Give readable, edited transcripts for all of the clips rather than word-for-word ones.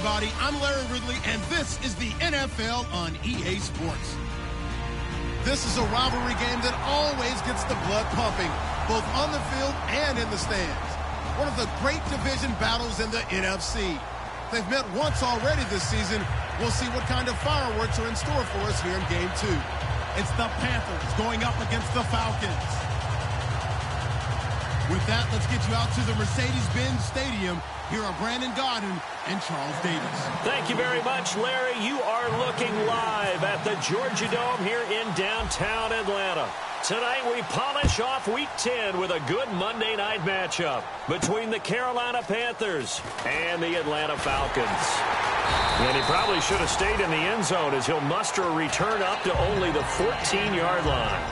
everybody. I'm Larry Ridley, and this is the NFL on EA Sports. This is a rivalry game that always gets the blood pumping, both on the field and in the stands. One of the great division battles in the NFC. They've met once already this season. We'll see what kind of fireworks are in store for us here in Game 2. It's the Panthers going up against the Falcons. With that, let's get you out to the Mercedes-Benz Stadium. Here are Brandon Gaudin and Charles Davis. Thank you very much, Larry. You are looking live at the Georgia Dome here in downtown Atlanta. Tonight we polish off Week 10 with a good Monday night matchup between the Carolina Panthers and the Atlanta Falcons. And he probably should have stayed in the end zone as he'll muster a return up to only the 14-yard line.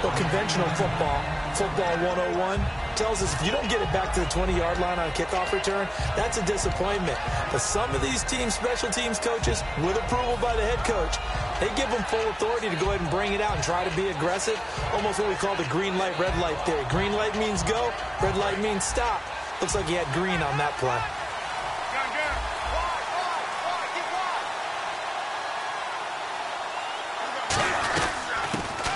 Well, conventional football 101, tells us if you don't get it back to the 20-yard line on a kickoff return, that's a disappointment. But some of these teams, special teams coaches, with approval by the head coach, they give them full authority to go ahead and bring it out and try to be aggressive, almost what we call the green light, red light theory. Green light means go, red light means stop. Looks like he had green on that play.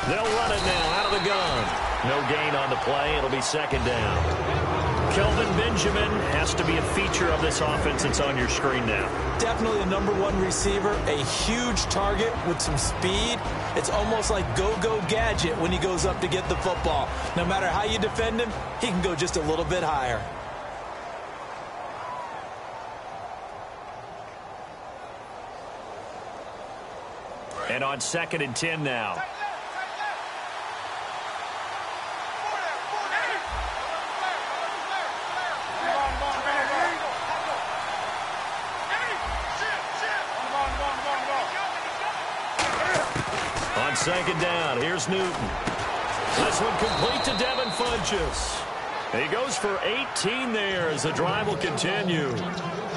They'll run it now out of the gun. No gain on the play. It'll be second down. Kelvin Benjamin has to be a feature of this offense that's on your screen now. Definitely a #1 receiver, a huge target with some speed. It's almost like go-go gadget when he goes up to get the football. No matter how you defend him, he can go just a little bit higher. And on 2nd and 10 now. On 2nd down, here's Newton. This one complete to Devin Funchess. He goes for 18 there as the drive will continue.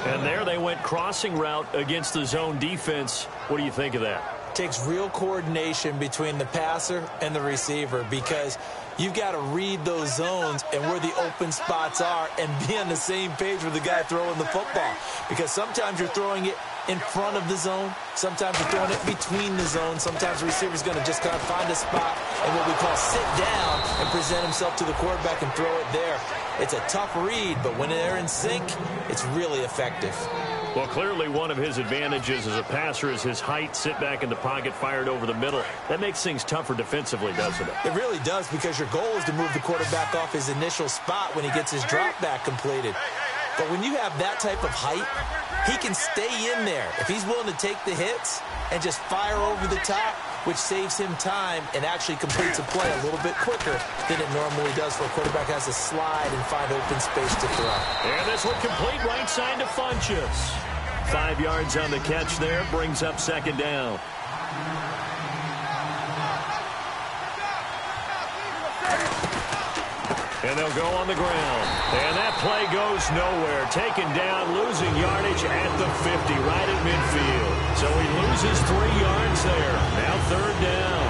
And there they went crossing route against the zone defense. What do you think of that? Takes real coordination between the passer and the receiver because you've got to read those zones and where the open spots are and be on the same page with the guy throwing the football. Because sometimes you're throwing it in front of the zone. Sometimes you're throwing it between the zones. Sometimes the receiver's going to just kind of find a spot and what we call sit down and present himself to the quarterback and throw it there. It's a tough read, but when they're in sync, it's really effective. Well, clearly one of his advantages as a passer is his height, sit back in the pocket, fired over the middle. That makes things tougher defensively, doesn't it? It really does, because your goal is to move the quarterback off his initial spot when he gets his drop back completed. But when you have that type of height, he can stay in there. If he's willing to take the hits and just fire over the top, which saves him time and actually completes a play a little bit quicker than it normally does for a quarterback has to slide and find open space to throw. And this one complete right side to Funchess. 5 yards on the catch there, brings up 2nd down. And they'll go on the ground. And that play goes nowhere. Taken down, losing yardage at the 50, right at midfield. So he loses 3 yards there. Now 3rd down.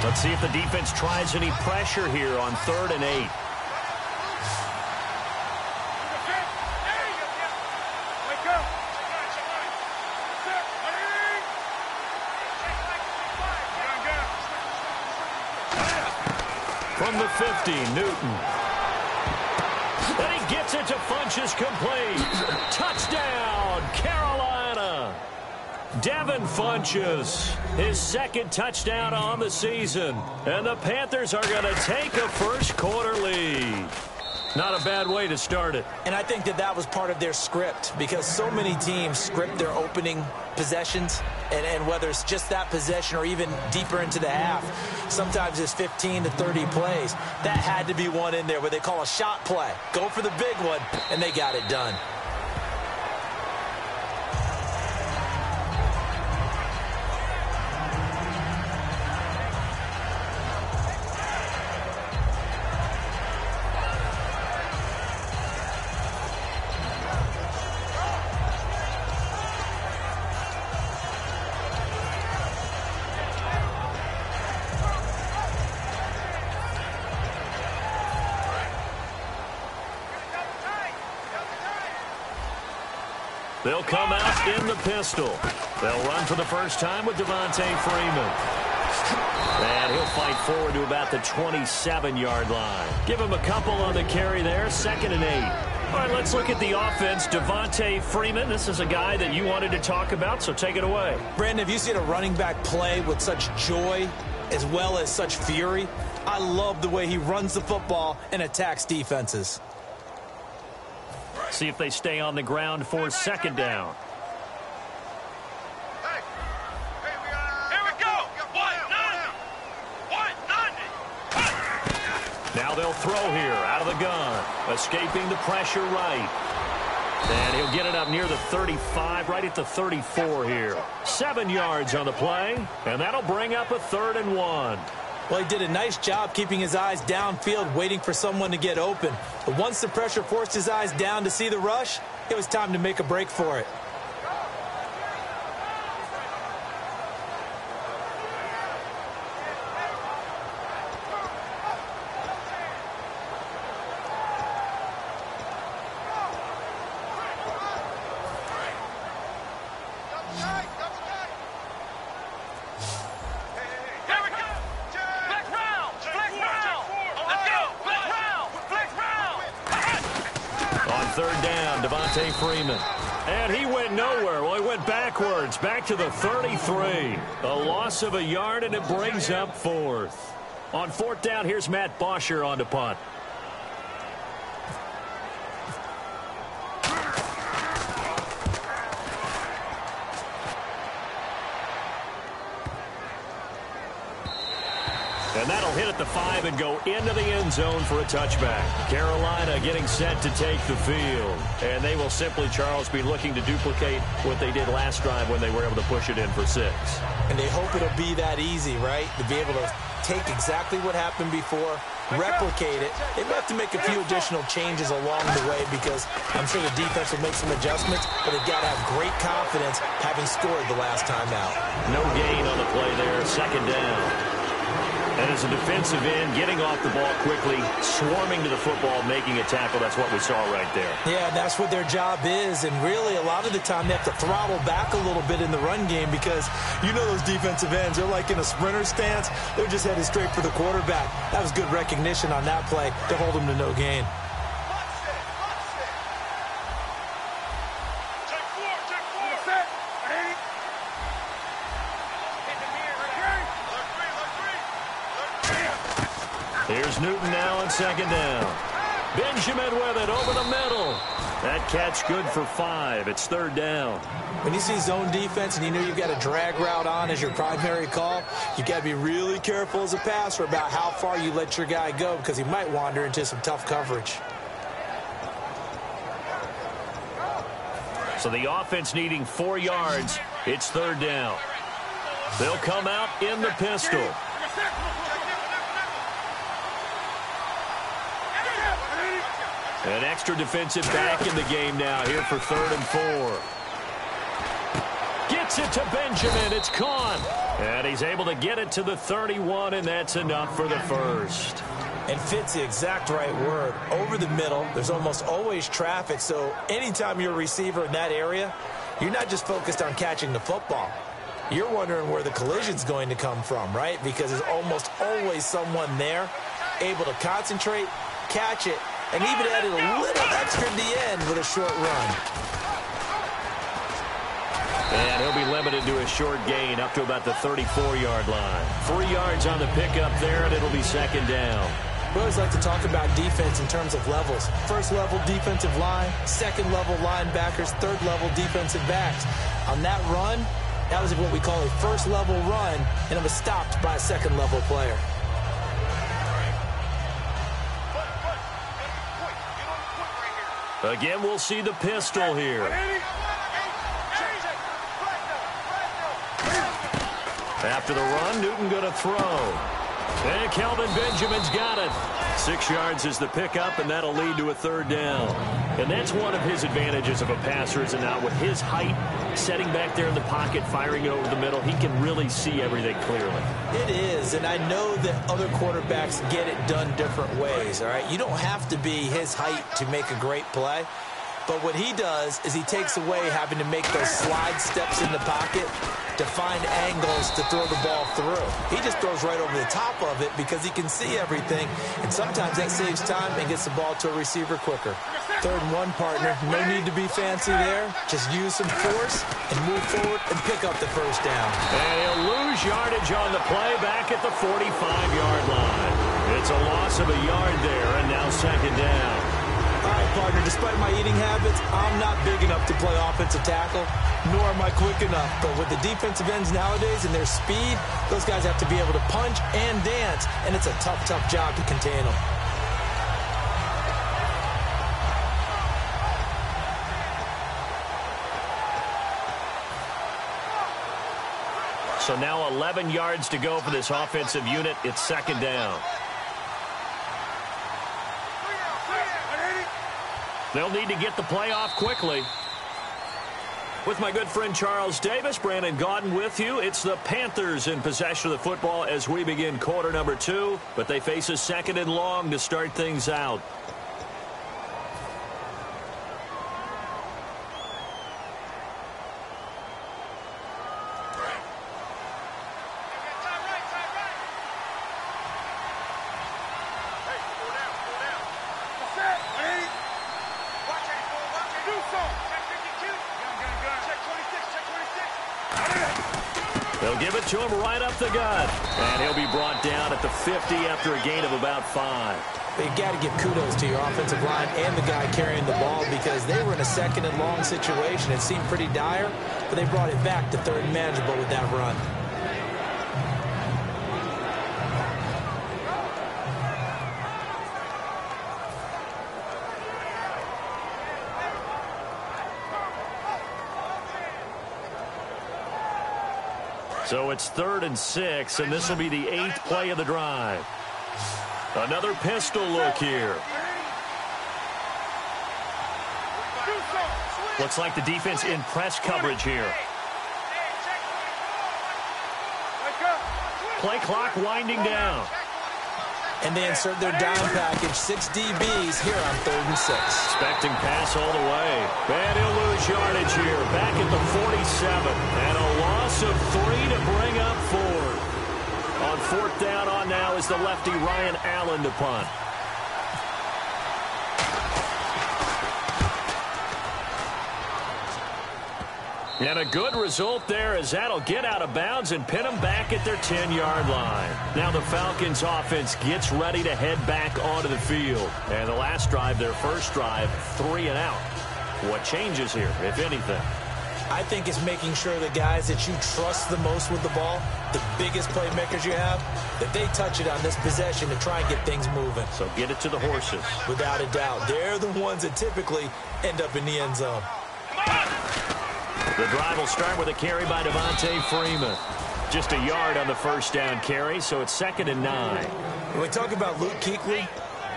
Let's see if the defense tries any pressure here on 3rd and 8. From the 50, Newton. And he gets it to Funchess, complete. Touchdown, Carolina. Devin Funchess, his 2nd touchdown on the season. And the Panthers are going to take a first-quarter lead. Not a bad way to start it. And I think that was part of their script, because so many teams script their opening possessions, and whether it's just that possession or even deeper into the half, sometimes it's 15 to 30 plays. That had to be one in there where they call a shot play. Go for the big one, and they got it done. They'll come out in the pistol. They'll run for the first time with Devontae Freeman. And he'll fight forward to about the 27-yard line. Give him a couple on the carry there, 2nd and 8. All right, let's look at the offense. Devontae Freeman, this is a guy that you wanted to talk about, so take it away. Brandon, have you seen a running back play with such joy as well as such fury? I love the way he runs the football and attacks defenses. See if they stay on the ground for 2nd down. Now they'll throw here out of the gun. Escaping the pressure right. And he'll get it up near the 35, right at the 34 here. 7 yards on the play, and that'll bring up a 3rd and 1. Well, he did a nice job keeping his eyes downfield, waiting for someone to get open. But once the pressure forced his eyes down to see the rush, it was time to make a break for it. Devontae Freeman. And he went nowhere. Well, he went backwards, back to the 33. A loss of a yard, and it brings up 4th. On 4th down, here's Matt Bosher on to punt. And that'll hit at the 5 and go into the end zone for a touchback. Carolina getting set to take the field. And they will simply, Charles, be looking to duplicate what they did last drive when they were able to push it in for 6. And they hope it'll be that easy, right? To be able to take exactly what happened before, replicate it. They may have to make a few additional changes along the way because I'm sure the defense will make some adjustments, but they've got to have great confidence having scored the last time out. No gain on the play there, 2nd down. And as a defensive end, getting off the ball quickly, swarming to the football, making a tackle, that's what we saw right there. Yeah, that's what their job is. And really, a lot of the time, they have to throttle back a little bit in the run game because you know those defensive ends, they're like in a sprinter stance. They're just headed straight for the quarterback. That was good recognition on that play to hold them to no gain. Here's Newton now on 2nd down. Benjamin with it over the middle. That catch good for 5. It's 3rd down. When you see zone defense and you know you've got a drag route on as your primary call, you've got to be really careful as a passer about how far you let your guy go because he might wander into some tough coverage. So the offense needing 4 yards. It's 3rd down. They'll come out in the pistol. An extra defensive back in the game now here for 3rd and 4. Gets it to Benjamin. It's caught. And he's able to get it to the 31, and that's enough for the 1st. And fit's the exact right word. Over the middle, there's almost always traffic. So anytime you're a receiver in that area, you're not just focused on catching the football. You're wondering where the collision's going to come from, right? Because there's almost always someone there able to concentrate, catch it, and even added a little extra at the end with a short run. And he'll be limited to a short gain up to about the 34-yard line. 3 yards on the pickup there, and it'll be 2nd down. We always like to talk about defense in terms of levels. 1st level defensive line, 2nd level linebackers, 3rd level defensive backs. On that run, that was what we call a 1st level run, and it was stopped by a 2nd level player. Again, we'll see the pistol here. After the run, Newton going to throw. And Kelvin Benjamin's got it. 6 yards is the pickup, and that'll lead to a 3rd down. And that's one of his advantages of a passer, is now with his height, setting back there in the pocket, firing it over the middle, he can really see everything clearly. It is, and I know that other quarterbacks get it done different ways, all right? You don't have to be his height to make a great play. But what he does is he takes away having to make those slide steps in the pocket to find angles to throw the ball through. He just throws right over the top of it because he can see everything, and sometimes that saves time and gets the ball to a receiver quicker. 3rd and 1, partner. No need to be fancy there. Just use some force and move forward and pick up the first down. And he'll lose yardage on the play back at the 45-yard line. It's a loss of a yard there, and now 2nd down. All right, partner, despite my eating habits, I'm not big enough to play offensive tackle, nor am I quick enough. But with the defensive ends nowadays and their speed, those guys have to be able to punch and dance, and it's a tough, tough job to contain them. So now 11 yards to go for this offensive unit. It's 2nd down. They'll need to get the play off quickly. With my good friend Charles Davis, Brandon Gaudin with you. It's the Panthers in possession of the football as we begin quarter number 2, but they face a 2nd and long to start things out. They'll give it to him right up the gut. And he'll be brought down at the 50 after a gain of about 5. But you got to give kudos to your offensive line and the guy carrying the ball because they were in a 2nd and long situation. It seemed pretty dire, but they brought it back to 3rd and manageable with that run. So it's 3rd and 6, and this will be the 8th play of the drive. Another pistol look here. Looks like the defense in press coverage here. Play clock winding down. And they insert their dime package, 6 DBs here on 3rd and 6. Expecting pass all the way. And he'll lose yardage here. Back at the 47. And a loss of 3 to bring up 4. On 4th down on now is the lefty Ryan Allen to punt. And a good result there as that'll get out of bounds and pin them back at their 10-yard line. Now the Falcons offense gets ready to head back onto the field. And the last drive, their first drive, 3 and out. What changes here, if anything? I think it's making sure the guys that you trust the most with the ball, the biggest playmakers you have, that they touch it on this possession to try and get things moving. So get it to the horses. Without a doubt. They're the ones that typically end up in the end zone. The drive will start with a carry by Devontae Freeman. Just a yard on the first down carry, so it's 2nd and 9. When we talk about Luke Kuechly,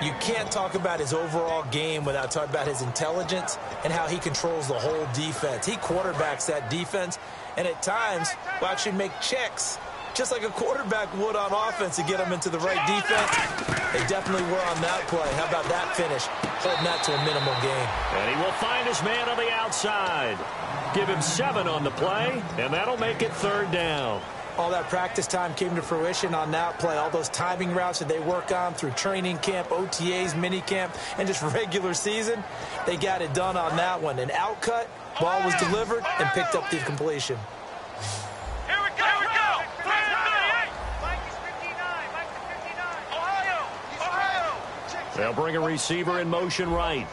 you can't talk about his overall game without talking about his intelligence and how he controls the whole defense. He quarterbacks that defense, and at times will actually make checks, just like a quarterback would on offense to get them into the right defense. They definitely were on that play. How about that finish? Holding that to a minimal gain. And he will find his man on the outside. Give him 7 on the play, and that'll make it 3rd down. All that practice time came to fruition on that play. All those timing routes that they work on through training camp, OTAs, mini camp, and just regular season, they got it done on that one. An outcut, ball was delivered, and picked up the completion. Here we go. Mike is 59. Ohio. They'll bring a receiver in motion right.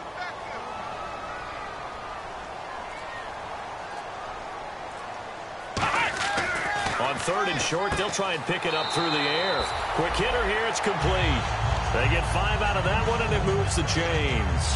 On 3rd and short, they'll try and pick it up through the air. Quick hitter here, it's complete. They get 5 out of that one, and it moves the chains.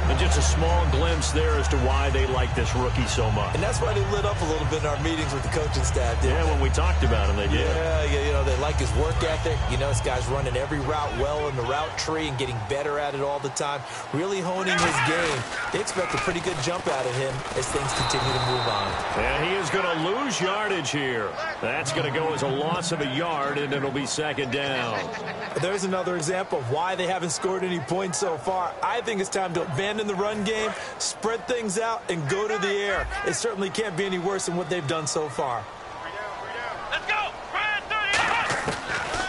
And just a small glimpse there as to why they like this rookie so much. And that's why they lit up a little bit in our meetings with the coaching staff, didn't they? When we talked about him, they did. Yeah, they like his work ethic. This guy's running every route well in the route tree and getting better at it all the time, really honing his game. They expect a pretty good jump out of him as things continue to move on. And he is going to lose yardage here. That's going to go as a loss of a yard, and it'll be 2nd down. There's another example of why they haven't scored any points so far. I think it's time to abandon run in the run game, spread things out, and go to the air. It certainly can't be any worse than what they've done so far. Let's go.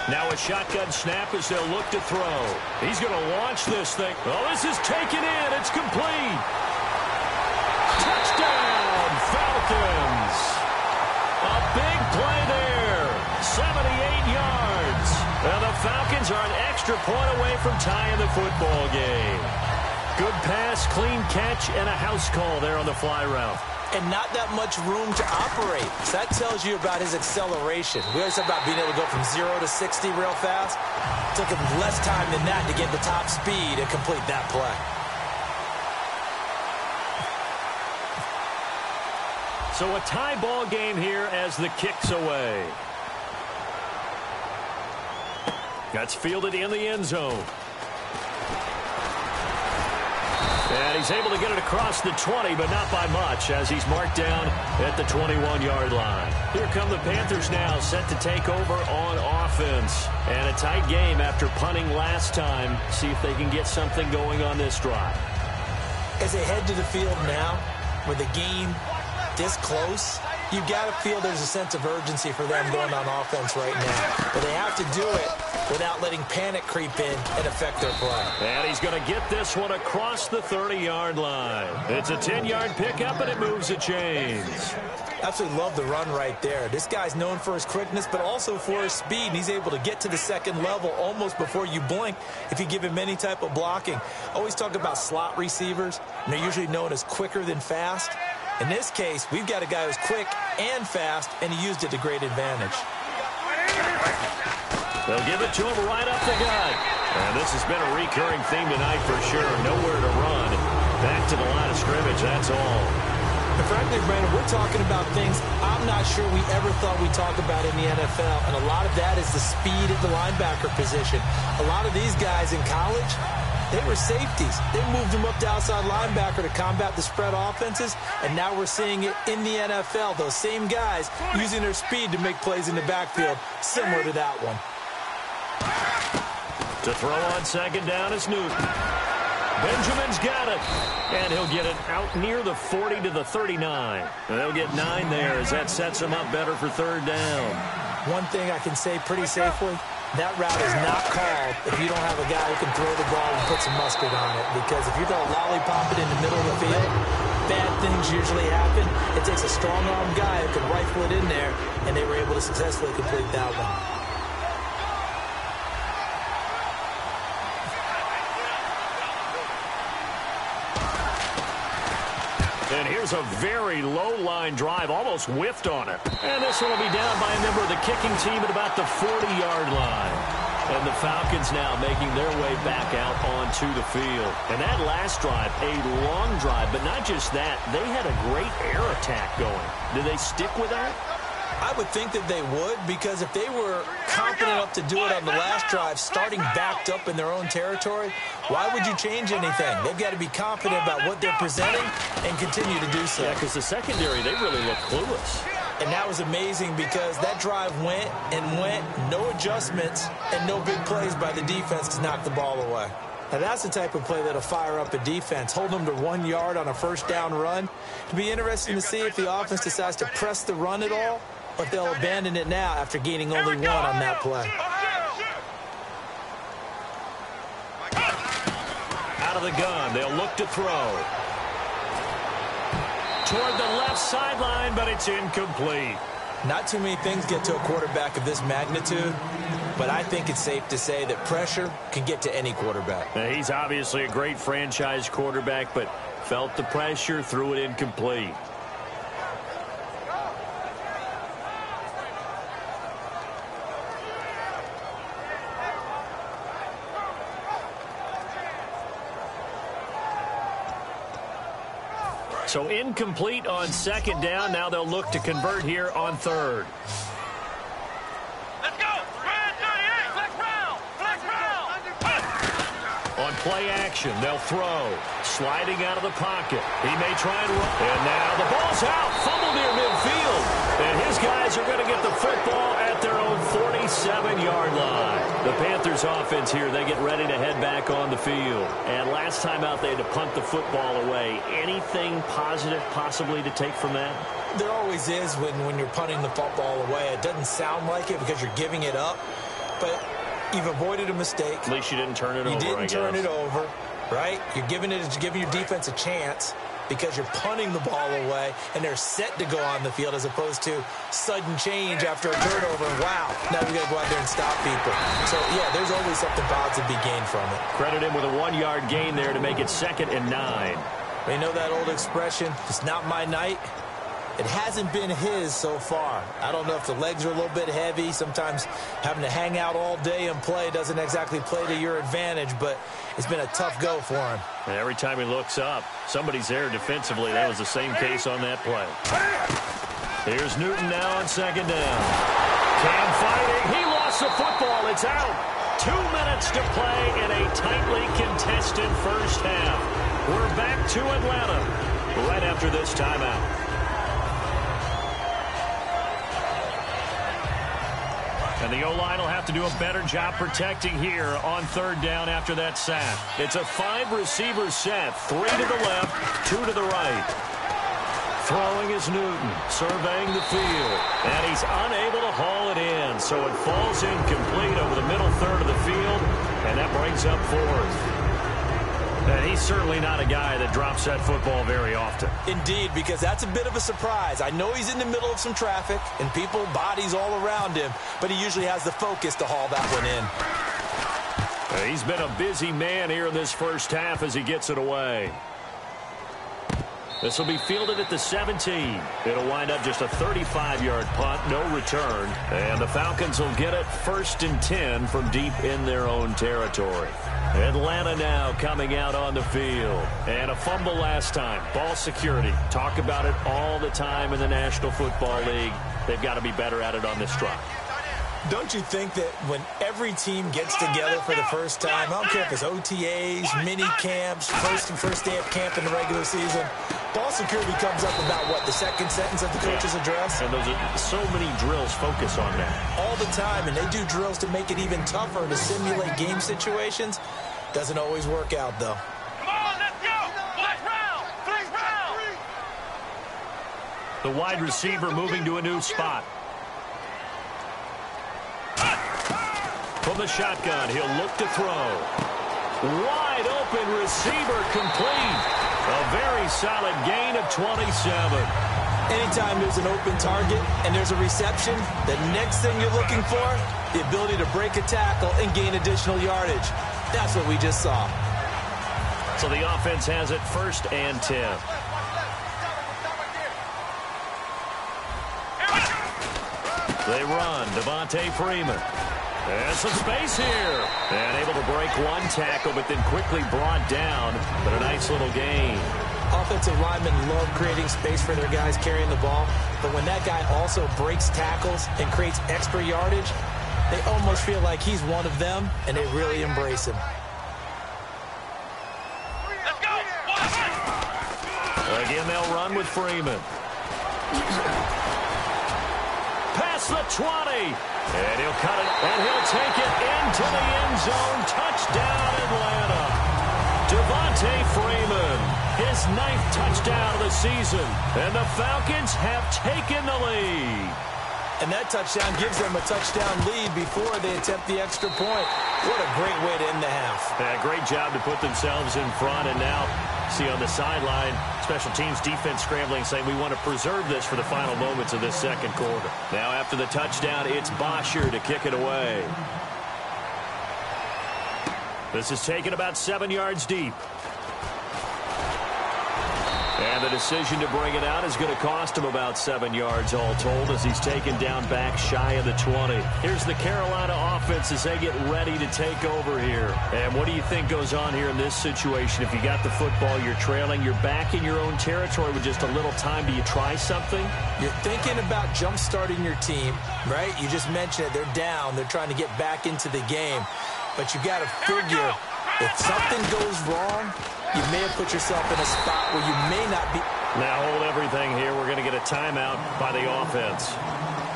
Now a shotgun snap as they'll look to throw. He's going to launch this thing. Oh, this is taken in. It's complete. Touchdown, Falcons. A big play there. 78 yards. And the Falcons are an extra point away from tying the football game. Good pass, clean catch, and a house call there on the fly route. And not that much room to operate. So that tells you about his acceleration. We always talk about being able to go from 0 to 60 real fast. It took him less time than that to get the top speed and complete that play. So a tie ball game here as the kick's away. That's fielded in the end zone. And he's able to get it across the 20, but not by much, as he's marked down at the 21-yard line. Here come the Panthers now, set to take over on offense. And a tight game after punting last time. See if they can get something going on this drive. As they head to the field now, with the game this close, you've got to feel there's a sense of urgency for them going on offense right now. But they have to do it without letting panic creep in and affect their play. And he's going to get this one across the 30-yard line. It's a 10-yard pickup, and it moves the chains. Absolutely love the run right there. This guy's known for his quickness, but also for his speed. And he's able to get to the second level almost before you blink if you give him any type of blocking. Always talk about slot receivers, and they're usually known as quicker than fast. In this case, we've got a guy who's quick and fast, and he used it to great advantage. They'll give it to him right up the gut. And this has been a recurring theme tonight for sure. Nowhere to run. Back to the line of scrimmage, that's all. And frankly, Brandon, we're talking about things I'm not sure we ever thought we'd talk about in the NFL. And a lot of that is the speed at the linebacker position. A lot of these guys in college, they were safeties. They moved them up to outside linebacker to combat the spread offenses, and now we're seeing it in the NFL. Those same guys using their speed to make plays in the backfield, similar to that one. To throw on second down is Newton. Benjamin's got it, and he'll get it out near the 40 to the 39. And they'll get 9 there as that sets him up better for third down. One thing I can say pretty safely, that route is not called if you don't have a guy who can throw the ball and put some mustard on it. Because if you're going to lollipop it in the middle of the field, bad things usually happen. It takes a strong-armed guy who can rifle it in there, and they were able to successfully complete that one. And here's a very low-line drive, almost whiffed on it. And this one will be down by a member of the kicking team at about the 40-yard line. And the Falcons now making their way back out onto the field. And that last drive, a long drive, but not just that. They had a great air attack going. Did they stick with that? I would think that they would, because if they were confident enough to do it on the last drive, starting backed up in their own territory, why would you change anything? They've got to be confident about what they're presenting and continue to do so. Yeah, because the secondary, they really look clueless. And that was amazing because that drive went and went, no adjustments, and no big plays by the defense to knock the ball away. Now, that's the type of play that'll fire up a defense. Hold them to 1 yard on a first down run. It'll be interesting to see if the offense decides to press the run at all, but they'll abandon it now after gaining only 1 on that play. Out of the gun, they'll look to throw. Toward the left sideline, but it's incomplete. Not too many things get to a quarterback of this magnitude, but I think it's safe to say that pressure can get to any quarterback. Now, he's obviously a great franchise quarterback, but felt the pressure, threw it incomplete. So incomplete on second down. Now they'll look to convert here on third. Let's go. Red 38. Flex round. Flex round. On play action, they'll throw. Sliding out of the pocket. He may try and run. And now the ball's out. Fumble near midfield. And his guys are going to get the football at their own 47-yard line. The Panthers Receivers offense here. They get ready to head back on the field. And last time out, they had to punt the football away. Anything positive possibly to take from that? There always is when you're punting the football away. It doesn't sound like it because you're giving it up, but you've avoided a mistake. At least you didn't turn it over, You didn't turn it over, right? You're giving your defense a chance because you're punting the ball away, and they're set to go on the field as opposed to sudden change after a turnover. And wow, now we got to go out there and stop people. So, yeah, there's always something positive to be gained from it. Credit him with a 1-yard gain there to make it 2nd and 9. You know that old expression, it's not my night? It hasn't been his so far. I don't know if the legs are a little bit heavy. Sometimes having to hang out all day and play doesn't exactly play to your advantage, but it's been a tough go for him. And every time he looks up, somebody's there defensively. That was the same case on that play. Here's Newton now on 2nd down. Cam fighting. He lost the football. It's out. 2 minutes to play in a tightly contested first half. We're back to Atlanta right after this timeout. And the O-line will have to do a better job protecting here on 3rd down after that sack. It's a 5-receiver set. 3 to the left, 2 to the right. Throwing is Newton, surveying the field. And he's unable to haul it in. So it falls incomplete over the middle third of the field. And that brings up 4th. And he's certainly not a guy that drops that football very often. Indeed, because that's a bit of a surprise. I know he's in the middle of some traffic and people, bodies all around him, but he usually has the focus to haul that one in. He's been a busy man here in this first half as he gets it away. This will be fielded at the 17. It'll wind up just a 35-yard punt, no return. And the Falcons will get it 1st and 10 from deep in their own territory. Atlanta now coming out on the field. And a fumble last time. Ball security. Talk about it all the time in the National Football League. They've got to be better at it on this drive. Don't you think that when every team gets together for the first time, I don't care if it's OTAs, mini camps, first day of camp in the regular season, ball security comes up about, what, the second sentence of the coach's address? And those are so many drills focus on that. All the time, and they do drills to make it even tougher to simulate game situations. Doesn't always work out, though. Come on, let's go! Flex round! Flex round! The wide receiver moving to a new spot. From the shotgun, he'll look to throw. Wide open receiver complete. A very solid gain of 27. Anytime there's an open target and there's a reception, the next thing you're looking for, the ability to break a tackle and gain additional yardage. That's what we just saw. So the offense has it 1st and 10. They run. Devontae Freeman. And some space here. And able to break one tackle, but then quickly brought down. But a nice little gain. Offensive linemen love creating space for their guys carrying the ball. But when that guy also breaks tackles and creates extra yardage, they almost feel like he's one of them, and they really embrace him. Let's go! Again, they'll run with Freeman. Past the 20. And he'll cut it, and he'll take it into the end zone. Touchdown, Atlanta. Devontae Freeman, his 9th touchdown of the season. And the Falcons have taken the lead. And that touchdown gives them a touchdown lead before they attempt the extra point. What a great way to end the half. Yeah, great job to put themselves in front. And now, see on the sideline, special teams defense scrambling, saying we want to preserve this for the final moments of this second quarter. Now after the touchdown, it's Bosher to kick it away. This is taken about 7 yards deep. And the decision to bring it out is going to cost him about 7 yards all told as he's taken down back shy of the 20. Here's the Carolina offense as they get ready to take over here. And what do you think goes on here in this situation? If you got the football, you're trailing, you're back in your own territory with just a little time. Do you try something? You're thinking about jump-starting your team, right? You just mentioned it. They're down. They're trying to get back into the game. But you got to figure if something goes wrong, you may have put yourself in a spot where you may not be. Now hold everything here. We're going to get a timeout by the offense.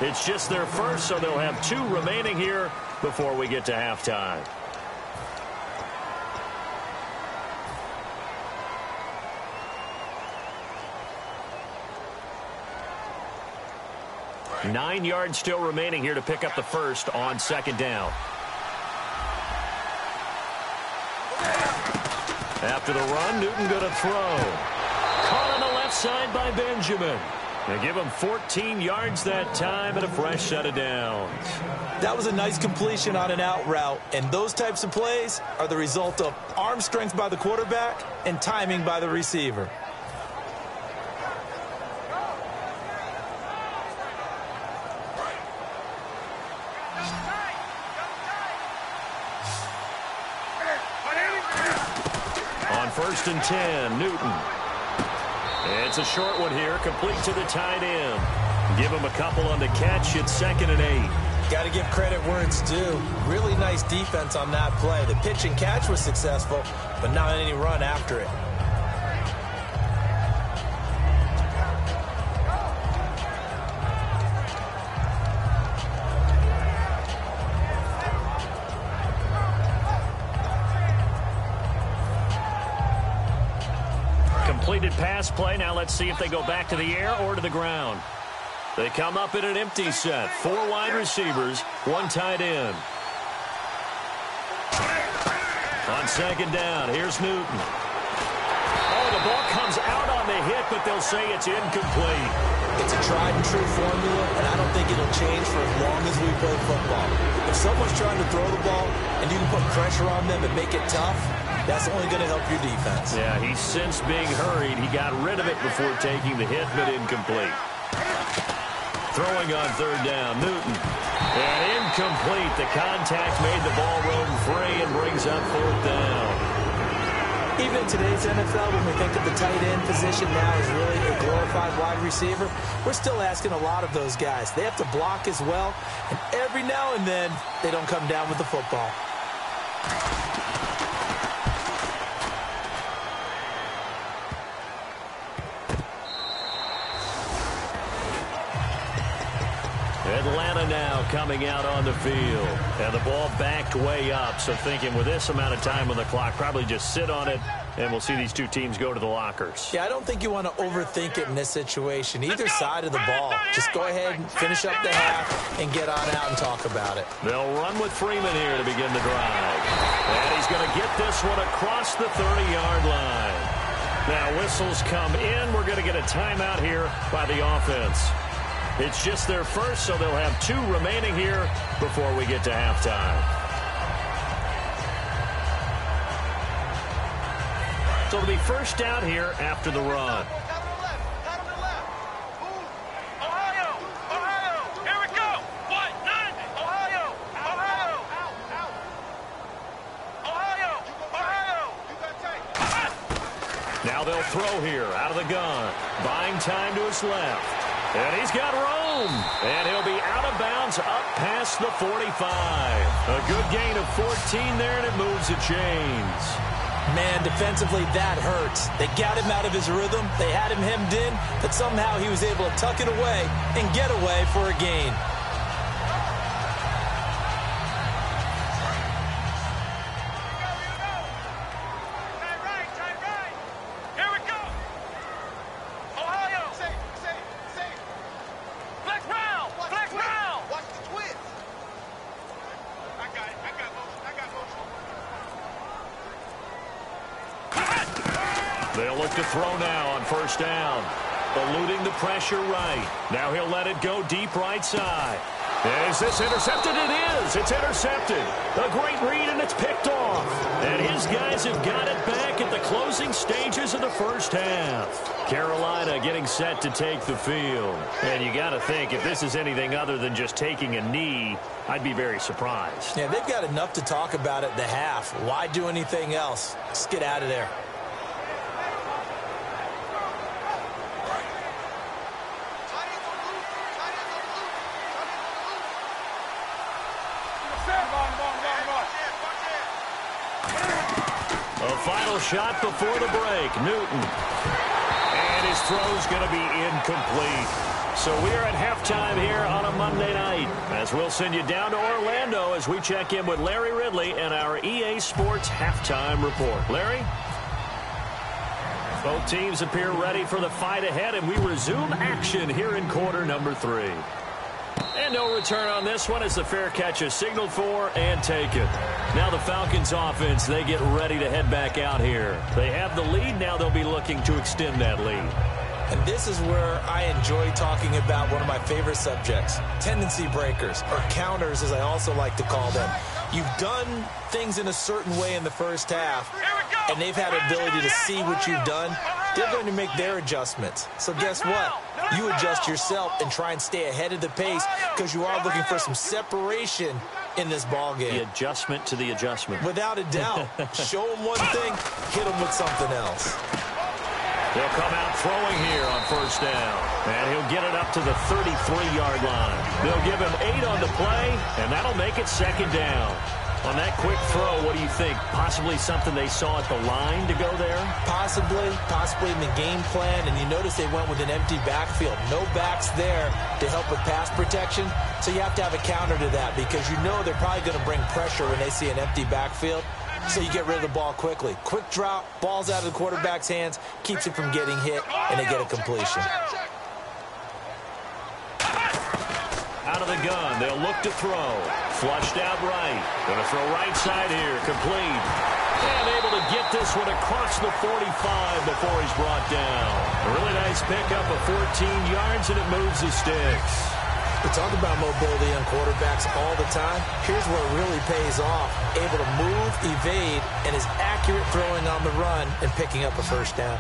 It's just their first, so they'll have 2 remaining here before we get to halftime. Nine yards still remaining here to pick up the first on second down. After the run, Newton going to throw. Caught on the left side by Benjamin. They give him 14 yards that time and a fresh set of downs. That was a nice completion on an out route, and those types of plays are the result of arm strength by the quarterback and timing by the receiver. On 1st and 10, Newton. It's a short one here, complete to the tight end. Give him a couple on the catch. It's 2nd and 8. Got to give credit where it's due. Really nice defense on that play. The pitch and catch was successful, but not any run after it. Completed pass play. Now let's see if they go back to the air or to the ground. They come up in an empty set. 4 wide receivers, 1 tight end. On second down, here's Newton. Oh, the ball comes out on the hit, but they'll say it's incomplete. It's a tried and true formula, and I don't think it'll change for as long as we play football. If someone's trying to throw the ball and you can put pressure on them and make it tough, that's only going to help your defense. Yeah, he's since being hurried. He got rid of it before taking the hit, but incomplete. Throwing on third down, Newton. And incomplete. The contact made the ball roam free and brings up 4th down. Even in today's NFL, when we think of the tight end position now as really a glorified wide receiver, we're still asking a lot of those guys. They have to block as well, and every now and then, they don't come down with the football. Atlanta now coming out on the field. And the ball backed way up. So thinking with this amount of time on the clock, probably just sit on it, and we'll see these two teams go to the lockers. Yeah, I don't think you want to overthink it in this situation. Either side of the ball. Just go ahead and finish up the half and get on out and talk about it. They'll run with Freeman here to begin the drive. And he's going to get this one across the 30-yard line. Now whistles come in. We're going to get a timeout here by the offense. It's just their first, so they'll have 2 remaining here before we get to halftime. So it'll be first down here after the run. Ohio! Ohio! Here we go! 1-9! Ohio! Ohio! Ohio! Ohio! Now they'll throw here out of the gun. Buying time to his left. And he's got room. And he'll be out of bounds up past the 45. A good gain of 14 there, and it moves the chains. Man, defensively, that hurts. They got him out of his rhythm. They had him hemmed in, but somehow he was able to tuck it away and get away for a gain. They'll look to throw now on first down. Eluding the pressure right. Now he'll let it go deep right side. Is this intercepted? It is. It's intercepted. A great read, and it's picked off. And his guys have got it back at the closing stages of the first half. Carolina getting set to take the field. And you got to think, if this is anything other than just taking a knee, I'd be very surprised. Yeah, they've got enough to talk about at the half. Why do anything else? Just get out of there. A final shot before the break. Newton. And his throw's going to be incomplete. So we are at halftime here on a Monday night, as we'll send you down to Orlando as we check in with Larry Ridley and our EA Sports halftime report. Larry? Both teams appear ready for the fight ahead, and we resume action here in quarter number 3. And no return on this one as the fair catch is signaled for and taken. Now the Falcons offense, they get ready to head back out here. They have the lead. Now they'll be looking to extend that lead. And this is where I enjoy talking about one of my favorite subjects, tendency breakers, or counters as I also like to call them. You've done things in a certain way in the first half, and they've had an ability to see what you've done. They're going to make their adjustments. So guess what? You adjust yourself and try and stay ahead of the pace because you are looking for some separation in this ball game. The adjustment to the adjustment. Without a doubt. Show them one thing, hit them with something else. They'll come out throwing here on first down. And he'll get it up to the 33-yard line. They'll give him 8 on the play, and that'll make it second down. On that quick throw, what do you think? Possibly something they saw at the line to go there? Possibly in the game plan. And you notice they went with an empty backfield. No backs there to help with pass protection. So you have to have a counter to that because you know they're probably going to bring pressure when they see an empty backfield. So you get rid of the ball quickly. Quick drop, ball's out of the quarterback's hands, keeps it from getting hit, and they get a completion. Out of the gun, they'll look to throw. Flushed out right. Going to throw right side here, complete. And able to get this one across the 45 before he's brought down. A really nice pickup of 14 yards, and it moves the sticks. We talk about mobility on quarterbacks all the time. Here's where it really pays off. Able to move, evade, and is accurate throwing on the run and picking up a first down.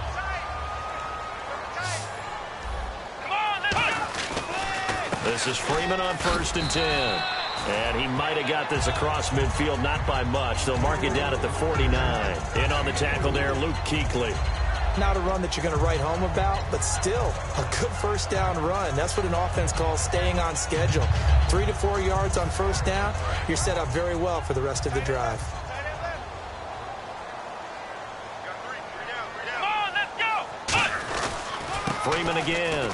This is Freeman on 1st and 10. And he might have got this across midfield, not by much. They'll mark it down at the 49. In on the tackle there, Luke Kuechly. Not a run that you're going to write home about, but still a good first down run. That's what an offense calls staying on schedule. 3 to 4 yards on first down, you're set up very well for the rest of the drive. Freeman again.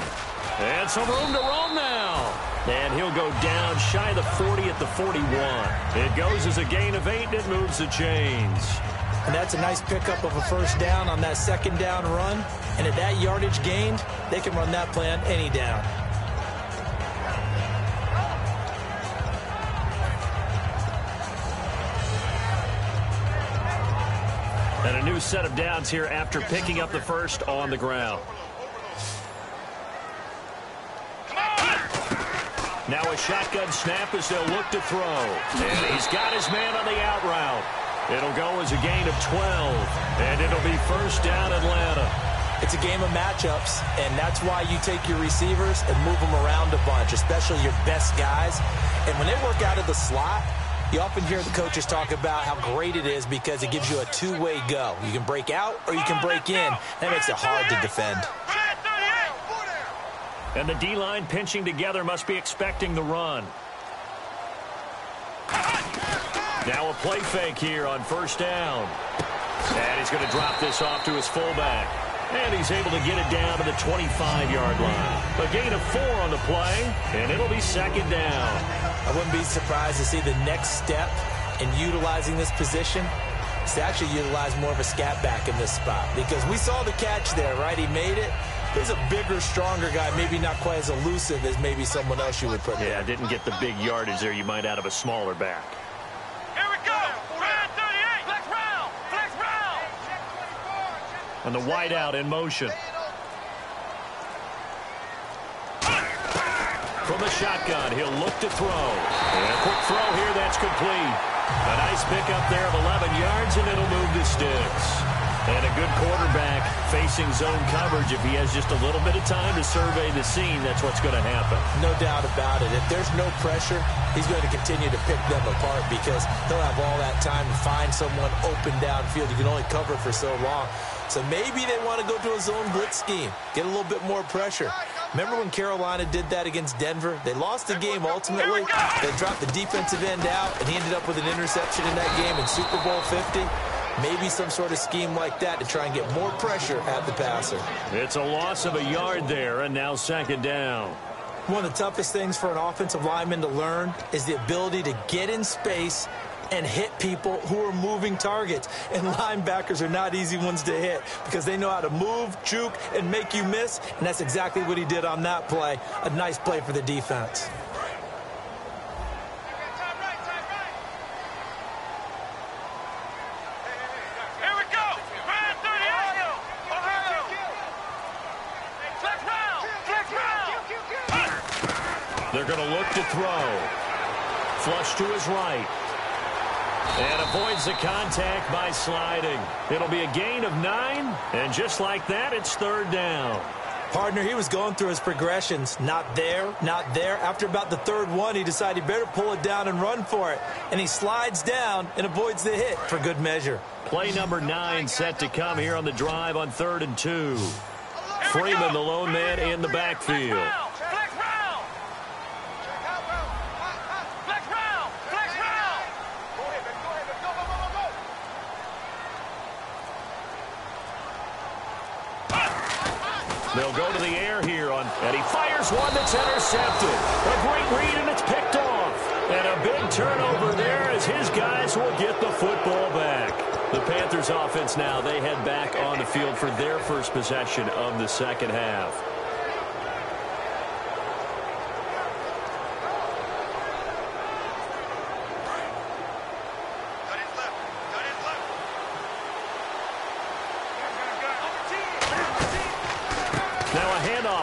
And some room to roam now. And he'll go down shy of the 40 at the 41. It goes as a gain of 8, and it moves the chains. And that's a nice pickup of a first down on that second down run. And at that yardage gained, they can run that play on any down. And a new set of downs here after picking up the first on the ground. Now a shotgun snap as they'll look to throw. And he's got his man on the out route. It'll go as a gain of 12. And it'll be first down Atlanta. It's a game of matchups, and that's why you take your receivers and move them around a bunch, especially your best guys. And when they work out of the slot, you often hear the coaches talk about how great it is because it gives you a two-way go. You can break out or you can break in. That makes it hard to defend. And the D-line pinching together must be expecting the run. Now a play fake here on first down. And he's going to drop this off to his fullback. And he's able to get it down to the 25-yard line. A gain of 4 on the play, and it'll be second down. I wouldn't be surprised to see the next step in utilizing this position is to actually utilize more of a scat back in this spot. Because we saw the catch there, right? He made it. There's a bigger, stronger guy, maybe not quite as elusive as maybe someone else you would put there. Yeah, didn't get the big yardage there you might out of a smaller back. Here we go. Red 38. Flex round. Flex round. And the wide out in motion. From the shotgun, he'll look to throw. And a quick throw here, that's complete. A nice pickup there of 11 yards, and it'll move the sticks. And a good quarterback facing zone coverage. If he has just a little bit of time to survey the scene, that's what's going to happen. No doubt about it. If there's no pressure, he's going to continue to pick them apart because he'll have all that time to find someone open downfield. You can only cover for so long. So maybe they want to go to a zone blitz scheme, get a little bit more pressure. Remember when Carolina did that against Denver? They lost the game ultimately. They dropped the defensive end out, and he ended up with an interception in that game in Super Bowl 50. Maybe some sort of scheme like that to try and get more pressure at the passer. It's a loss of a yard there, and now second down. One of the toughest things for an offensive lineman to learn is the ability to get in space and hit people who are moving targets. And linebackers are not easy ones to hit because they know how to move, juke, and make you miss. And that's exactly what he did on that play. A nice play for the defense. They're going to look to throw. Flush to his right. And avoids the contact by sliding. It'll be a gain of 9. And just like that, it's 3rd down. Partner, he was going through his progressions. Not there, not there. After about the 3rd one, he decided he better pull it down and run for it. And he slides down and avoids the hit for good measure. Play number 9 set to come here on the drive on 3rd and 2. Freeman, the lone man in the backfield. They'll go to the air here, and he fires one that's intercepted. A great read, and it's picked off. And a big turnover there as his guys will get the football back. The Panthers offense now, they head back on the field for their first possession of the second half.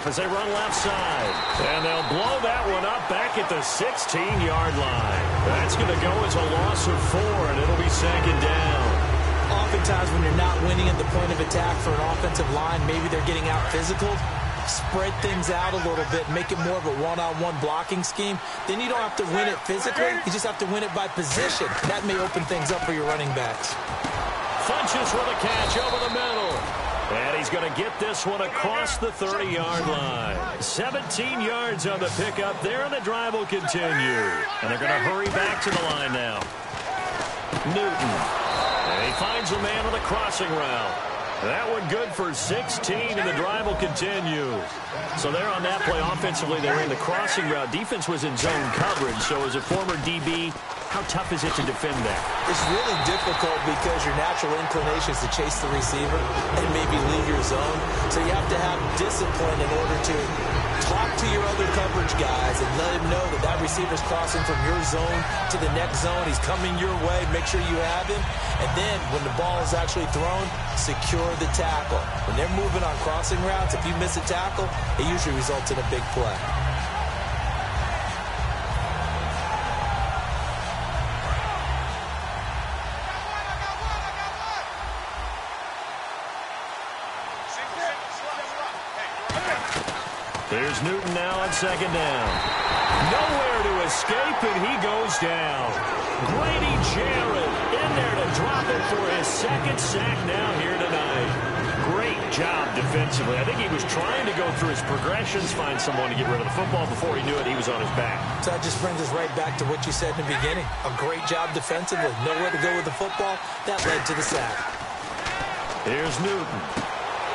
As they run left side. And they'll blow that one up back at the 16-yard line. That's going to go as a loss of 4, and it'll be 2nd down. Oftentimes when you're not winning at the point of attack for an offensive line, maybe they're getting out physical, spread things out a little bit, make it more of a one-on-one blocking scheme. Then you don't have to win it physically. You just have to win it by position. That may open things up for your running backs. Funches with a catch over the middle. And he's going to get this one across the 30-yard line. 17 yards on the pickup there, and the drive will continue. And they're going to hurry back to the line now. Newton. And he finds a man on the crossing route. That one good for 16, and the drive will continue. So there on that play, offensively, they ran the crossing route. Defense was in zone coverage, so as a former DB, how tough is it to defend that? It's really difficult because your natural inclination is to chase the receiver and maybe leave your zone. So you have to have discipline in order to talk to your other coverage guys and let him know that that receiver's crossing from your zone to the next zone. He's coming your way. Make sure you have him. And then when the ball is actually thrown, secure the tackle. When they're moving on crossing routes, if you miss a tackle, it usually results in a big play. There's Newton now on 2nd down. Nowhere to escape, and he goes down. Grady Jarrett in there to drop it for his 2nd sack now here tonight. Great job defensively. I think he was trying to go through his progressions, find someone to get rid of the football. Before he knew it, he was on his back. So that just brings us right back to what you said in the beginning. A great job defensively. Nowhere to go with the football. That led to the sack. Here's Newton.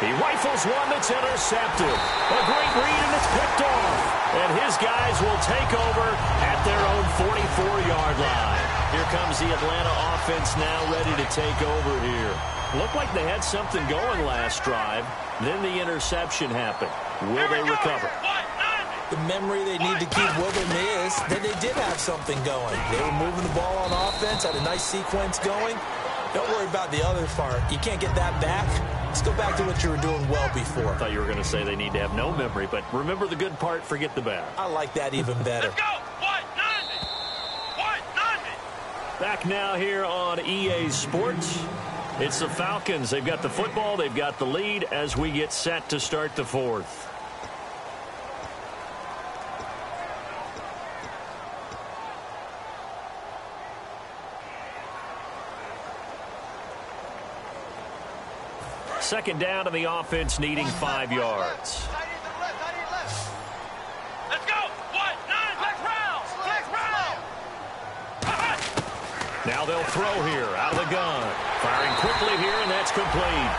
He rifles one that's intercepted. A great read, and it's picked off. And his guys will take over at their own 44-yard line. Here comes the Atlanta offense now ready to take over here. Looked like they had something going last drive. Then the interception happened. Will they recover? The memory they need to keep with them is that they did have something going. They were moving the ball on offense, had a nice sequence going. Don't worry about the other part. You can't get that back. Let's go back to what you were doing well before. I thought you were going to say they need to have no memory, but remember the good part, forget the bad. I like that even better. Let's go! 190! Back now here on EA Sports. It's the Falcons. They've got the football. They've got the lead as we get set to start the 4th. Second down to the offense, needing 5 yards. Let's go! 1-9! Flex round! Now they'll throw here out of the gun. Firing quickly here, and that's complete.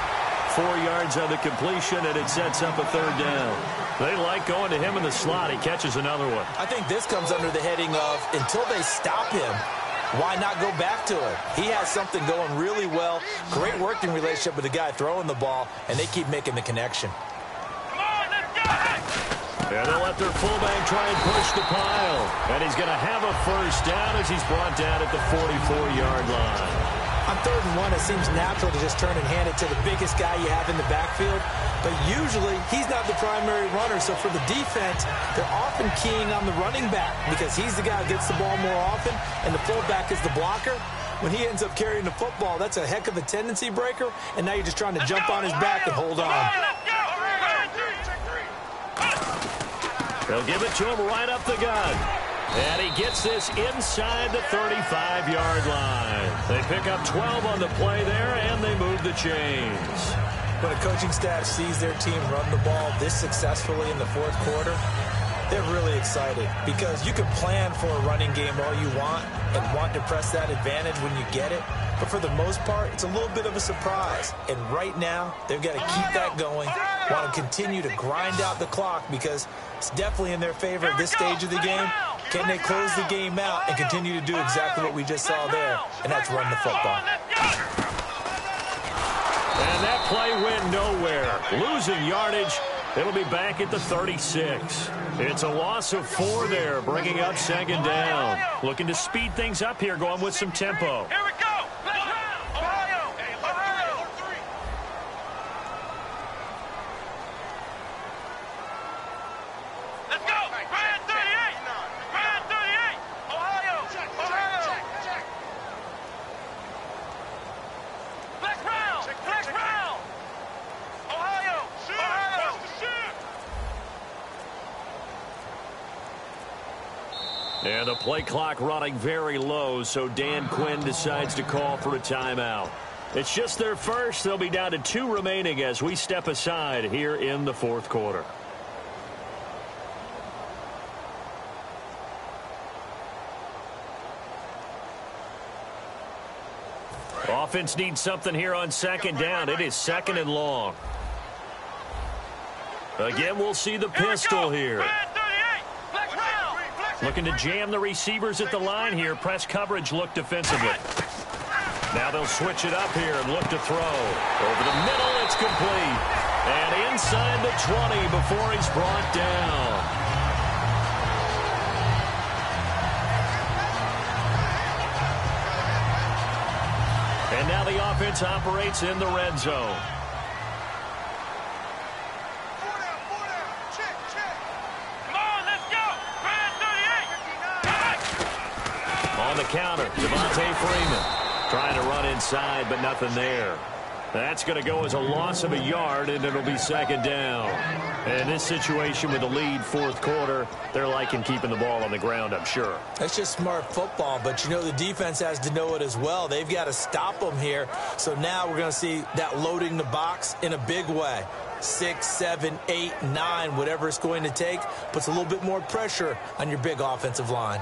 4 yards on the completion, and it sets up a 3rd down. They like going to him in the slot. He catches another one. I think this comes under the heading of until they stop him, why not go back to it? He has something going really well. Great working relationship with the guy throwing the ball, and they keep making the connection. And they'll let their fullback try and push the pile. And he's going to have a 1st down as he's brought down at the 44-yard line. On 3rd and 1, it seems natural to just turn and hand it to the biggest guy you have in the backfield. But usually, he's not the primary runner. So for the defense, they're often keying on the running back because he's the guy who gets the ball more often, and the fullback is the blocker. When he ends up carrying the football, that's a heck of a tendency breaker, and now you're just trying to jump on his back and hold on. They'll give it to him right up the gut. And he gets this inside the 35-yard line. They pick up 12 on the play there, and they move the chains. When a coaching staff sees their team run the ball this successfully in the 4th quarter, they're really excited because you can plan for a running game all you want and want to press that advantage when you get it. But for the most part, it's a little bit of a surprise. And right now, they've got to keep that going, want to continue to grind out the clock because it's definitely in their favor at this stage of the game. Can they close the game out and continue to do exactly what we just saw there, and that's run the football. And that play went nowhere. Losing yardage. It'll be back at the 36. It's a loss of 4 there, bringing up 2nd down. Looking to speed things up here, going with some tempo. Here we go. Ohio. Ohio. Let's go. Brand 38. Brand 38. Ohio. Ohio. Flex round. Flex round. Ohio. Ohio. And the play clock running very low, so Dan Quinn decides to call for a timeout. It's just their first. They'll be down to 2 remaining as we step aside here in the 4th quarter. Offense needs something here on 2nd down. It is 2nd and long. Again, we'll see the pistol here. Looking to jam the receivers at the line here. Press coverage look defensively. Now they'll switch it up here and look to throw. Over the middle, it's complete. And inside the 20 before he's brought down. And now the offense operates in the red zone. On the counter, Devontae Freeman trying to run inside, but nothing there. That's going to go as a loss of a yard, and it'll be 2nd down. And in this situation with the lead 4th quarter, they're liking keeping the ball on the ground, I'm sure. That's just smart football, but you know the defense has to know it as well. They've got to stop them here. So now we're going to see that loading the box in a big way. 6, 7, 8, 9, whatever it's going to take, puts a little bit more pressure on your big offensive line.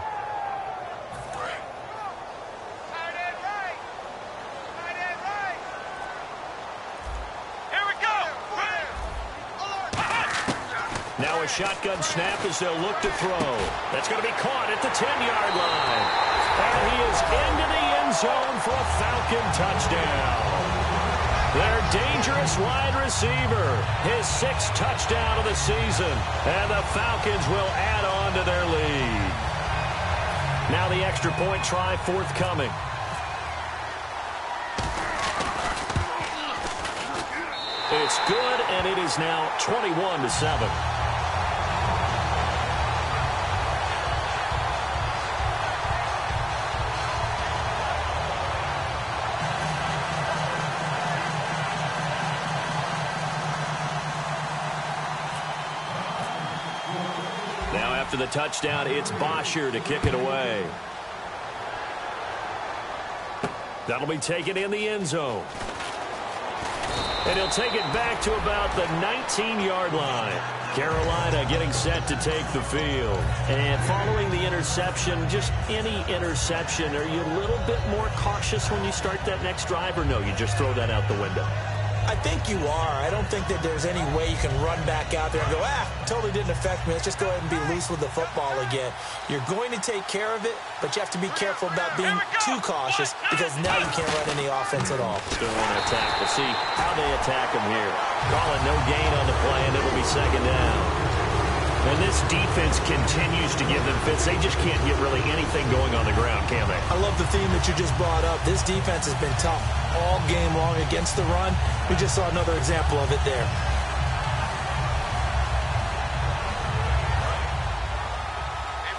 Now a shotgun snap as they'll look to throw. That's going to be caught at the 10-yard line. And he is into the end zone for a Falcon touchdown. Their dangerous wide receiver, his 6th touchdown of the season. And the Falcons will add on to their lead. Now the extra point try forthcoming. It's good, and it is now 21-7. Now after the touchdown, it's Bosher to kick it away. That'll be taken in the end zone. And he'll take it back to about the 19-yard line. Carolina getting set to take the field. And following the interception, just any interception, are you a little bit more cautious when you start that next drive, or no, you just throw that out the window? I think you are. I don't think that there's any way you can run back out there and go, totally didn't affect me. Let's just go ahead and be loose with the football again. You're going to take care of it, but you have to be careful about being too cautious because now you can't run any offense at all. Still want to attack. We'll see how they attack him here. Calling no gain on the play, and it'll be second down. And this defense continues to give them fits. They just can't get really anything going on the ground, can they? I love the theme that you just brought up. This defense has been tough all game long against the run. We just saw another example of it there.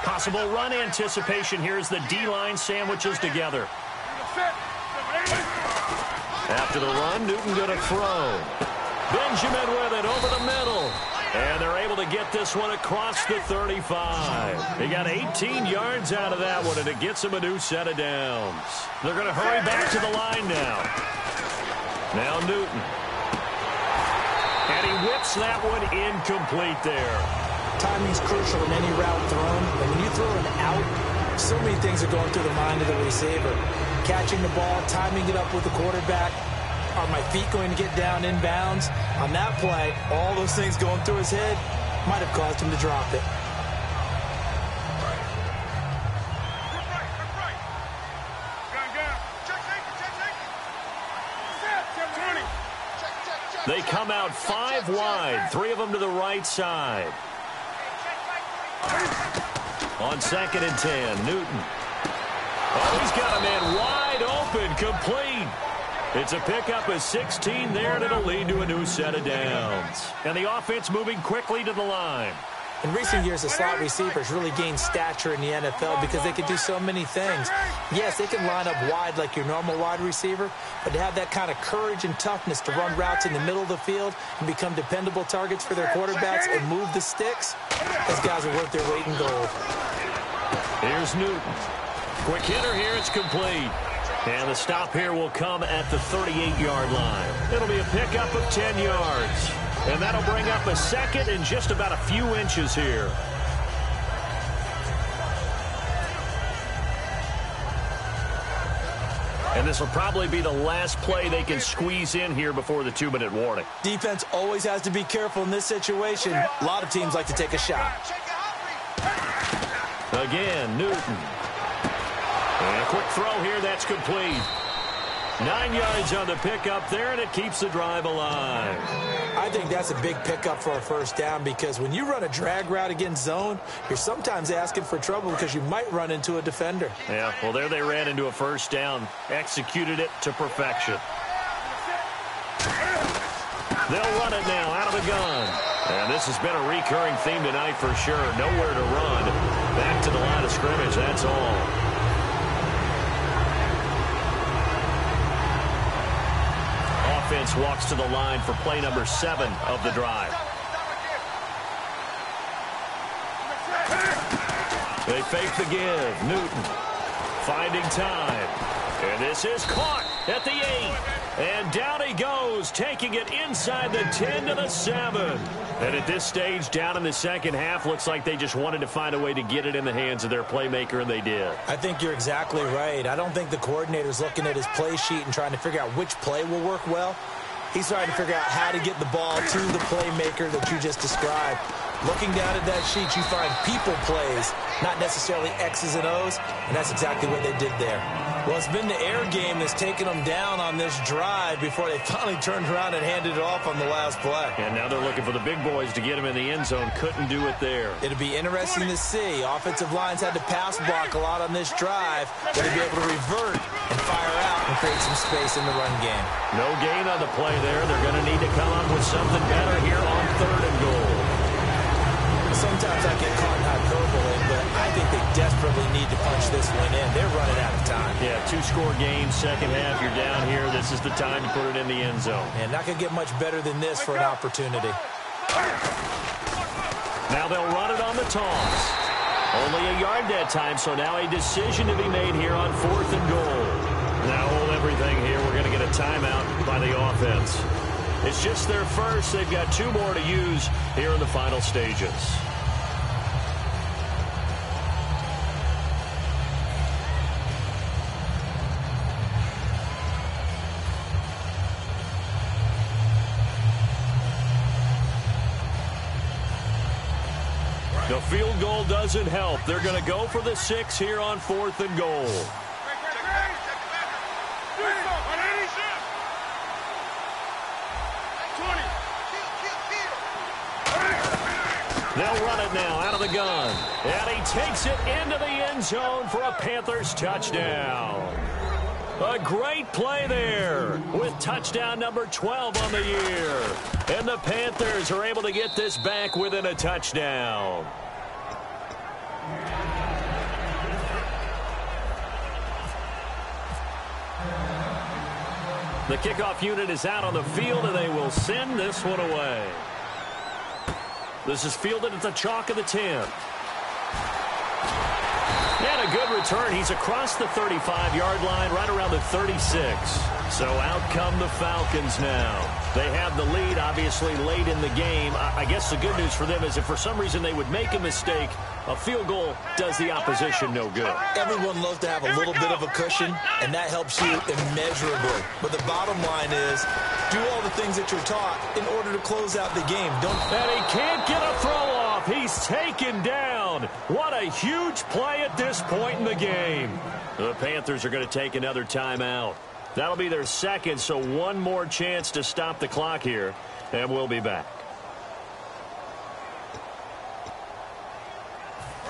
Possible run anticipation here as the D-line sandwiches together. After the run, Newton going to throw. Benjamin with it over the middle. And they're able to get this one across the 35. They got 18 yards out of that one, and it gets them a new set of downs. They're going to hurry back to the line now. Now Newton. And he whips that one incomplete there. Timing's crucial in any route thrown. And when you throw an out, so many things are going through the mind of the receiver. Catching the ball, timing it up with the quarterback. Are my feet going to get down inbounds? On that play, all those things going through his head might have caused him to drop it. They come out 5 wide, 3 of them to the right side. On 2nd and 10, Newton. Oh, he's got a man wide open, complete. It's a pickup of 16 there, and it'll lead to a new set of downs. And the offense moving quickly to the line. In recent years, the slot receivers really gained stature in the NFL because they can do so many things. Yes, they can line up wide like your normal wide receiver, but to have that kind of courage and toughness to run routes in the middle of the field and become dependable targets for their quarterbacks and move the sticks, those guys are worth their weight in gold. Here's Newton. Quick hitter here, it's complete. And the stop here will come at the 38-yard line. It'll be a pickup of 10 yards. And that'll bring up a second and just about a few inches here. And this will probably be the last play they can squeeze in here before the 2-minute warning. Defense always has to be careful in this situation. A lot of teams like to take a shot. Again, Newton. And a quick throw here, that's complete. 9 yards on the pickup there, and it keeps the drive alive. I think that's a big pickup for a first down because when you run a drag route against zone, you're sometimes asking for trouble because you might run into a defender. Yeah, well, there they ran into a first down, executed it to perfection. They'll run it now out of the gun. And this has been a recurring theme tonight for sure. Nowhere to run. Back to the line of scrimmage, that's all. Offense walks to the line for play number 7 of the drive. They fake the give. Newton finding time. And this is caught at the 8. And down he goes, taking it inside the 10 to the 7. And at this stage, down in the second half, looks like they just wanted to find a way to get it in the hands of their playmaker, and they did. I think you're exactly right. I don't think the coordinator's looking at his play sheet and trying to figure out which play will work well. He's trying to figure out how to get the ball to the playmaker that you just described. Looking down at that sheet, you find people plays, not necessarily X's and O's, and that's exactly what they did there. Well, it's been the air game that's taken them down on this drive before they finally turned around and handed it off on the last play. And now they're looking for the big boys to get him in the end zone. Couldn't do it there. It'll be interesting to see. Offensive lines had to pass block a lot on this drive. Will they be able to revert and fire out and create some space in the run game? No gain on the play there. They're going to need to come up with something better here on 3rd and goal. Sometimes I get caught in hyperbole, but I think they desperately need to punch this one in. They're running out of time. Yeah, 2-score game, second half. You're down here. This is the time to put it in the end zone. And not going to get much better than this for an opportunity. Now they'll run it on the toss. Only a yard that time, so now a decision to be made here on 4th and goal. Now hold everything here. We're going to get a timeout by the offense. It's just their first. They've got 2 more to use here in the final stages. field goal doesn't help. They're going to go for the 6 here on 4th and goal. They'll run it now out of the gun. And he takes it into the end zone for a Panthers touchdown. A great play there with touchdown number 12 on the year. And the Panthers are able to get this back within a touchdown. The kickoff unit is out on the field, and they will send this one away. This is fielded at the chalk of the 10. And a good return. He's across the 35-yard line, right around the 36. So out come the Falcons now. They have the lead, obviously, late in the game. I guess the good news for them is if for some reason they would make a mistake, a field goal does the opposition no good. Everyone loves to have a little bit of a cushion, and that helps you immeasurably. But the bottom line is, do all the things that you're taught in order to close out the game. And he can't get a throw off. He's taken down. What a huge play at this point in the game. The Panthers are going to take another timeout. That'll be their second, so one more chance to stop the clock here, and we'll be back.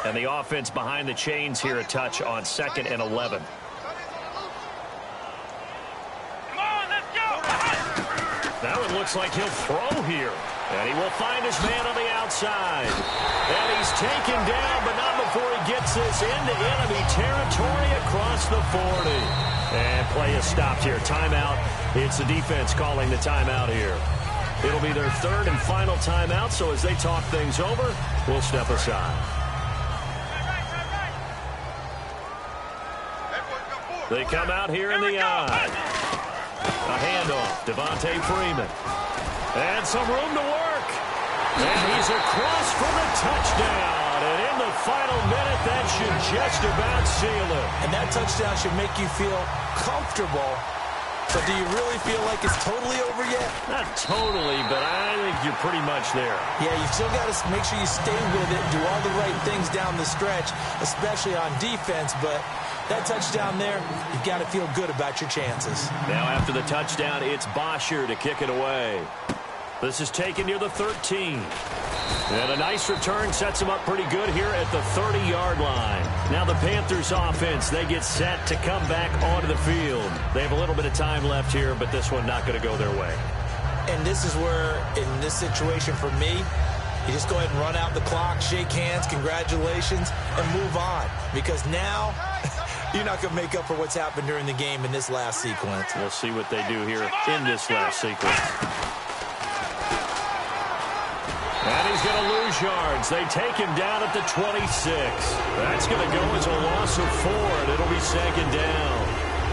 And the offense behind the chains here a touch on 2nd and 11. That one looks like he'll throw here. And he will find his man on the outside. And he's taken down, but not before he gets this into enemy territory across the 40. And play is stopped here. Timeout. It's the defense calling the timeout here. It'll be their 3rd and final timeout, so as they talk things over, we'll step aside. They come out here in the eye. A handoff, Devontae Freeman. And some room to work. And he's across for the touchdown. And in the final minute, that should just about seal it. And that touchdown should make you feel comfortable. But do you really feel like it's totally over yet? Not totally, but I think you're pretty much there. Yeah, you've still got to make sure you stay with it, do all the right things down the stretch, especially on defense. But that touchdown there, you've got to feel good about your chances. Now after the touchdown, it's Bosher to kick it away. This is taken near the 13. And a nice return sets him up pretty good here at the 30-yard line. Now the Panthers offense, they get set to come back onto the field. They have a little bit of time left here, but this one not going to go their way. And this is where, in this situation for me, you just go ahead and run out the clock, shake hands, congratulations, and move on. Because now you're not going to make up for what's happened during the game in this last sequence. We'll see what they do here in this last sequence. And he's going to lose yards. They take him down at the 26. That's going to go as a loss of 4, and it'll be 2nd down.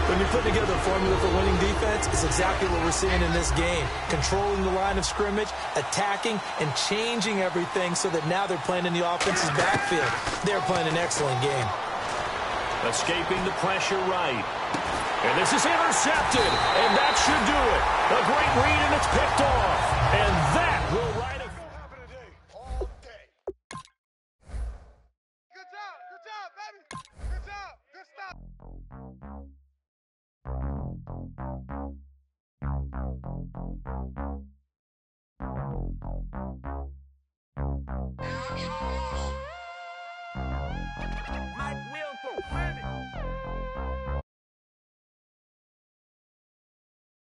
When you put together a formula for winning defense, it's exactly what we're seeing in this game. Controlling the line of scrimmage, attacking, and changing everything so that now they're playing in the offense's backfield. They're playing an excellent game. Escaping the pressure right. And this is intercepted, and that should do it. A great read, and it's picked off. And that will right it. Good job, baby. Good job. Good stop.